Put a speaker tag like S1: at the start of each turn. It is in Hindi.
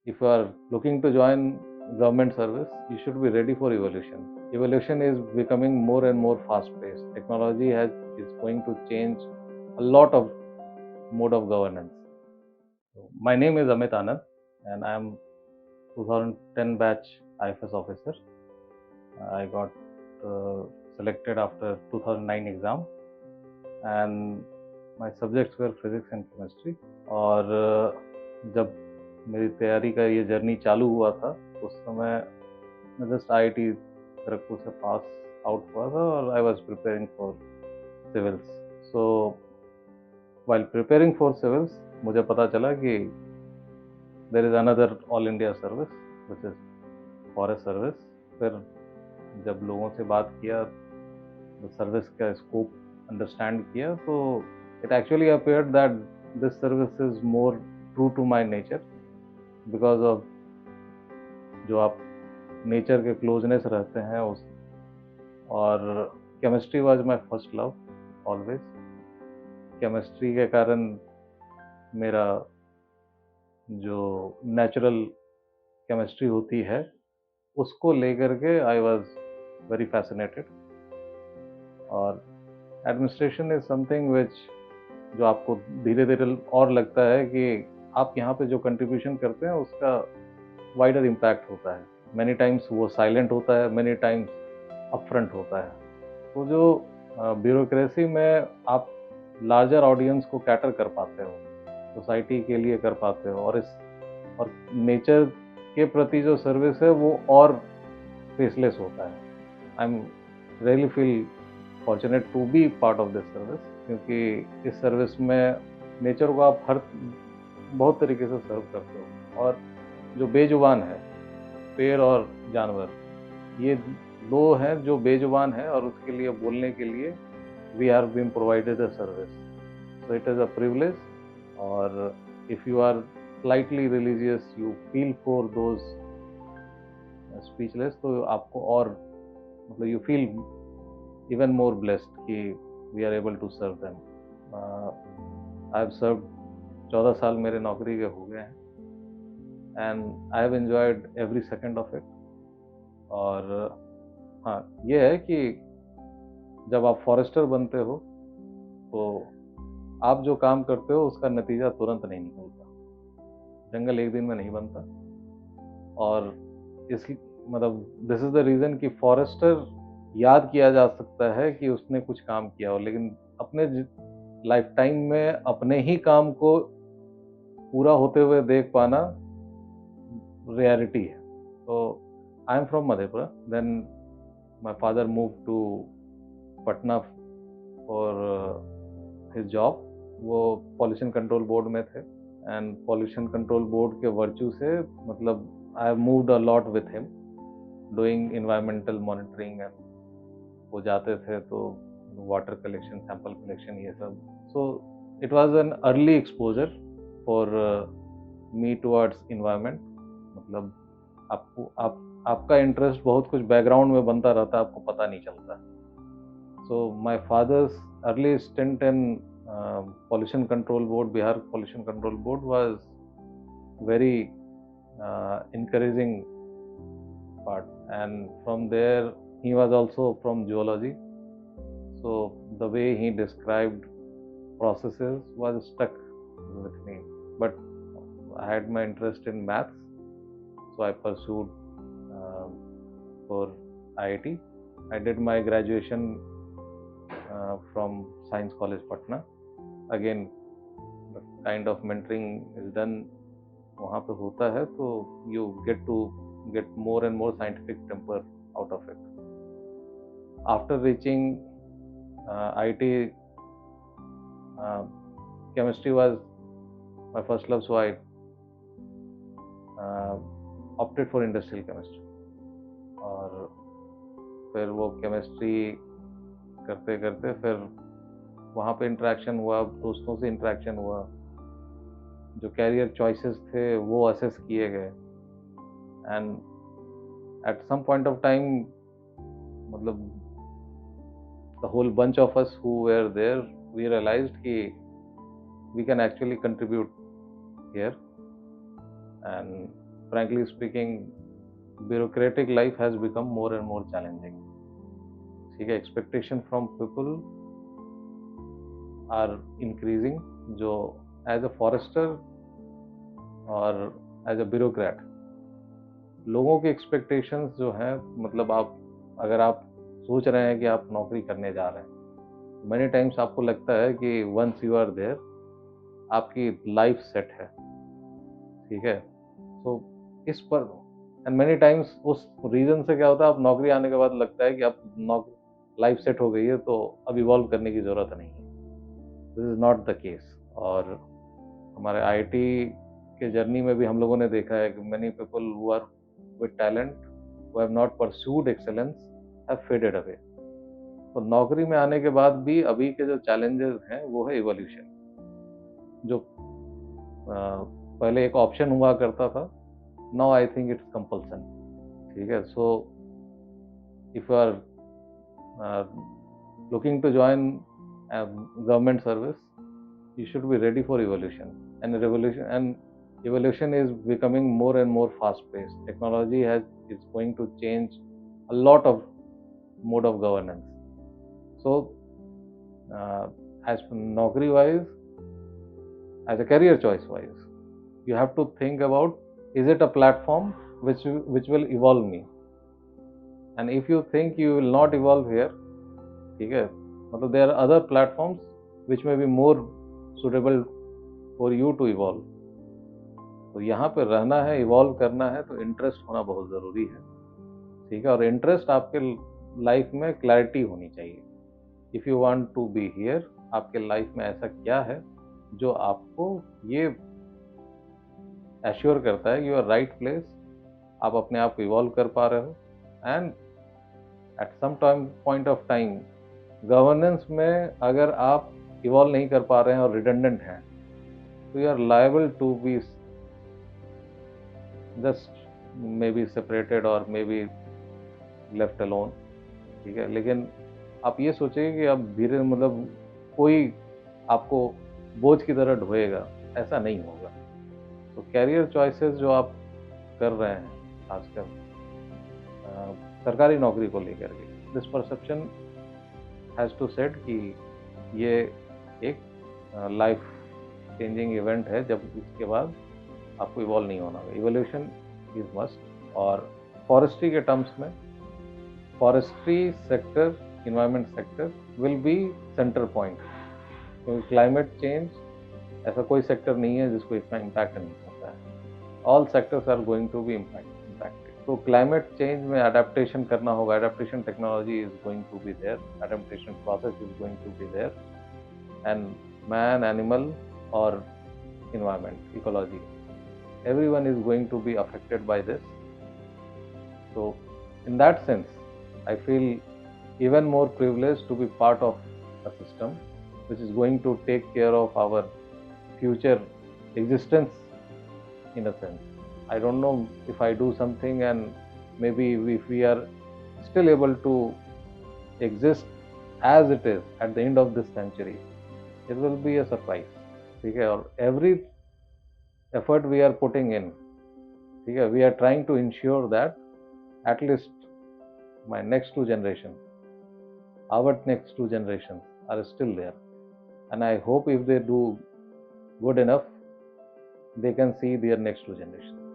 S1: if you are looking to join government service, you should be ready for evolution. Evolution is becoming more and more fast paced. Technology is going to change a lot of mode of governance. My name is Amit Anand, and I am 2010 batch IFS officer. I got selected after 2009 exam, and my subjects were physics and chemistry. और जब मेरी तैयारी का ये जर्नी चालू हुआ था, उस समय मैं जस्ट IIT खड़गपुर से पास आउट हुआ था और I was preparing for civils. So while preparing for civils मुझे पता चला कि there is another all India service which is forest service. फिर जब लोगों से बात किया, सर्विस का स्कोप अंडरस्टैंड किया, तो it actually appeared that this service is more true to my nature, because of जो आप नेचर के क्लोजनेस रहते हैं उस. और chemistry was my first love always. Chemistry के कारण मेरा जो नेचुरल केमिस्ट्री होती है उसको लेकर के आई वाज वेरी फैसिनेटेड. और एडमिनिस्ट्रेशन इज समथिंग विच जो आपको धीरे धीरे और लगता है कि आप यहाँ पे जो कंट्रीब्यूशन करते हैं उसका वाइडर इम्पैक्ट होता है. मैनी टाइम्स वो साइलेंट होता है, मैनी टाइम्स अपफ्रंट होता है. तो जो ब्यूरोक्रेसी में आप लार्जर ऑडियंस को कैटर कर पाते हो, सोसाइटी के लिए कर पाते हो, और नेचर के प्रति जो सर्विस है वो और फेसलेस होता है. I am really feel fortunate to be part of this service, क्योंकि इस सर्विस में नेचर को आप हर बहुत तरीके से सर्व करते हो. और जो बेजुबान है, पेड़ और जानवर, ये दो हैं जो बेजुबान है, और उसके लिए बोलने के लिए we are being provided a service. So it is a privilege. और if you are slightly religious, you feel for those speechless, तो आपको और मतलब you feel even more blessed कि we are able to serve them. I have serve 14 साल मेरे नौकरी के हो गए हैं, and I have enjoyed every second of it. और हाँ, ये है कि जब आप फॉरेस्टर बनते हो तो आप जो काम करते हो उसका नतीजा तुरंत नहीं निकलता. जंगल एक दिन में नहीं बनता. और इस मतलब दिस इज द रीज़न कि फॉरेस्टर याद किया जा सकता है कि उसने कुछ काम किया हो, लेकिन अपने लाइफ टाइम में अपने ही काम को पूरा होते हुए देख पाना रेयरिटी है. तो I am from Madhepura. Then my father move to Patna for his job. वो पॉल्यूशन कंट्रोल बोर्ड में थे, एंड पॉल्यूशन कंट्रोल बोर्ड के वर्च्यू से मतलब I have moved a lot with him doing environmental monitoring. And वो जाते थे तो वाटर कलेक्शन, सैंपल कलेक्शन, ये सब. So it was an early exposure for me towards environment. मतलब आपका इंटरेस्ट बहुत कुछ बैकग्राउंड में बनता रहता है, आपको पता नहीं चलता. So my father's early stint in pollution control board, Bihar pollution control board, was very encouraging part. And from there he was also from geology, so the way he described processes was stuck with me. But I had my interest in maths, so I pursued for IIT. I did my graduation from Science College Patna. Again, the kind of mentoring is done वहाँ पे होता है, तो you get more and more scientific temper out of it. After reaching IIT, chemistry was my first love, so I opted for industrial chemistry. और फिर वो केमिस्ट्री करते करते फिर वहाँ पे इंटरेक्शन हुआ, दोस्तों से इंटरेक्शन हुआ, जो कैरियर चॉइसेस थे वो असेस किए गए. And at some point of time मतलब the whole bunch of us who were there, we realized कि we can actually contribute here. And frankly speaking, bureaucratic life has become more and more challenging. ठीक है, expectation from people are increasing. जो as a forester और as a bureaucrat, लोगों की expectations जो हैं, मतलब अगर आप सोच रहे हैं कि आप नौकरी करने जा रहे हैं, many times आपको लगता है कि once you are there, आपकी लाइफ सेट है, ठीक है। तो इस पर एंड मेनी टाइम्स उस रीजन से क्या होता है, आप नौकरी आने के बाद लगता है कि अब लाइफ सेट हो गई है, तो अब इवॉल्व करने की ज़रूरत नहीं है। This is not the case. और हमारे आईटी के जर्नी में भी हम लोगों ने देखा है कि many people who are with talent who have not pursued excellence have faded away. तो नौकरी में आने के बाद भी अभी के जो चैलेंजेस हैं वो है इवोल्यूशन। जो पहले एक ऑप्शन हुआ करता था, now I think it's compulsion, ठीक है। So if you are looking to join government service, you should be ready for evolution. And evolution is becoming more and more fast paced. Technology is going to change a lot of mode of governance. So as naukri wise, as a career choice wise, you have to think about, is it a platform which will evolve me? And if you think you will not evolve here, ठीक है, मतलब there are other platforms which may be more suitable for you to evolve. तो यहाँ पे रहना है, इवॉल्व करना है, तो इंटरेस्ट होना बहुत ज़रूरी है, ठीक है। और इंटरेस्ट आपके लाइफ में क्लैरिटी होनी चाहिए। If you want to be here, आपके लाइफ में ऐसा क्या है जो आपको ये एश्योर करता है कि यू आर राइट प्लेस, आप अपने आप को इवॉल्व कर पा रहे हो, and at some point of time governance में अगर आप इवॉल्व नहीं कर पा रहे हैं और रिडंडेंट हैं, तो you are liable to be just maybe separated और मे बी लेफ्ट अलोन, ठीक है। लेकिन आप ये सोचिए कि अब धीरे मतलब कोई आपको बोझ की तरह ढोएगा, ऐसा नहीं होगा। तो कैरियर चॉइसेस जो आप कर रहे हैं, खासकर सरकारी नौकरी को लेकर के, this perception has to set कि ये एक लाइफ चेंजिंग इवेंट है, जब इसके बाद आपको इवॉल्व नहीं होना है। Evolution is must. और फॉरेस्ट्री के टर्म्स में, forestry sector, environment sector will be centre point, क्योंकि क्लाइमेट चेंज ऐसा कोई सेक्टर नहीं है जिसको इतना इम्पैक्ट नहीं होता है। All sectors are going to be impacted. तो क्लाइमेट चेंज में अडेप्टेशन करना होगा, adaptation technology is going to be there, adaptation process is going to be there, and man, animal और environment, ecology, everyone is going to be affected by this. So in that sense, I feel even more privileged to be part of a system which is going to take care of our future existence in a sense. I don't know if I do something and maybe if we are still able to exist as it is at the end of this century, it will be a surprise, ठीक है। और every effort we are putting in, ठीक है, we are trying to ensure that at least my next two generations, our next two generations are still there, and I hope if they do good enough, they can see their next two generations.